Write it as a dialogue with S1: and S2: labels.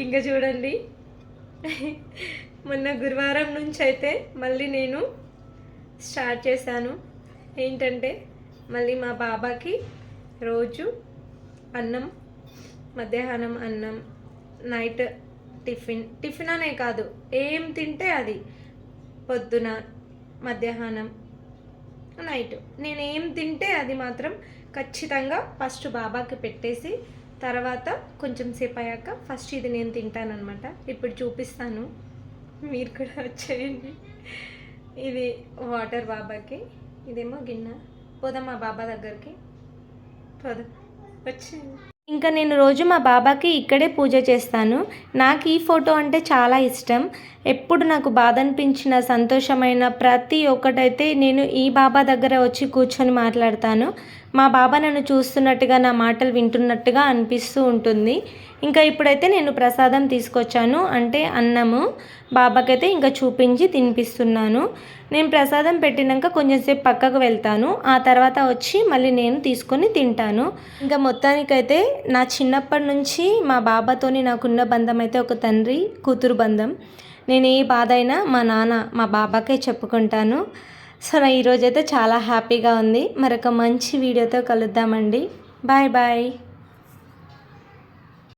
S1: ఇంకా చూడండి, మొన్న గురువారం నుంచి అయితే మళ్ళీ నేను స్టార్ట్ చేశాను. ఏంటంటే మళ్ళీ మా బాబాకి రోజు అన్నం, మధ్యాహ్నం అన్నం, నైట్ టిఫిన్ అనే కాదు, ఏం తింటే అది, పొద్దున, మధ్యాహ్నం, నైట్ నేను ఏం తింటే అది మాత్రం ఖచ్చితంగా ఫస్ట్ బాబాకి పెట్టేసి తర్వాత కొంచెం సేపు అయ్యాక ఫస్ట్ ఇది నేను తింటానమాట. ఇప్పుడు చూపిస్తాను, మీరు కూడా వచ్చేయండి. ఇది వాటర్ బాబాకి, ఇదేమో గిన్నె. పోదాం మా బాబా దగ్గరికి, పోదాం, వచ్చేయండి. ఇంకా నేను రోజు మా బాబాకి ఇక్కడే పూజ చేస్తాను. నాకు ఈ ఫోటో అంటే చాలా ఇష్టం. ఎప్పుడు నాకు బాధ అనిపించిన, సంతోషమైన ప్రతి ఒక్కటైతే నేను ఈ బాబా దగ్గర వచ్చి కూర్చొని మాట్లాడతాను. మా బాబా నన్ను చూస్తున్నట్టుగా, నా మాటలు వింటున్నట్టుగా అనిపిస్తూ ఉంటుంది. ఇంకా ఇప్పుడైతే నేను ప్రసాదం తీసుకొచ్చాను, అంటే అన్నము బాబాకైతే ఇంకా చూపించి తినిపిస్తున్నాను. నేను ప్రసాదం పెట్టినాక కొంచెంసేపు పక్కకు వెళ్తాను, ఆ తర్వాత వచ్చి మళ్ళీ నేను తీసుకొని తింటాను. ఇంకా మొత్తానికైతే నా చిన్నప్పటి నుంచి మా బాబాతోని నాకున్న బంధం అయితే ఒక తండ్రి కూతురు బంధం. నేను ఏ బాధ అయినా మా నాన్న, మా బాబాకే చెప్పుకుంటాను. సో నా ఈరోజైతే చాలా హ్యాపీగా ఉంది. మరొక మంచి వీడియోతో కలుద్దామండి. Bye bye.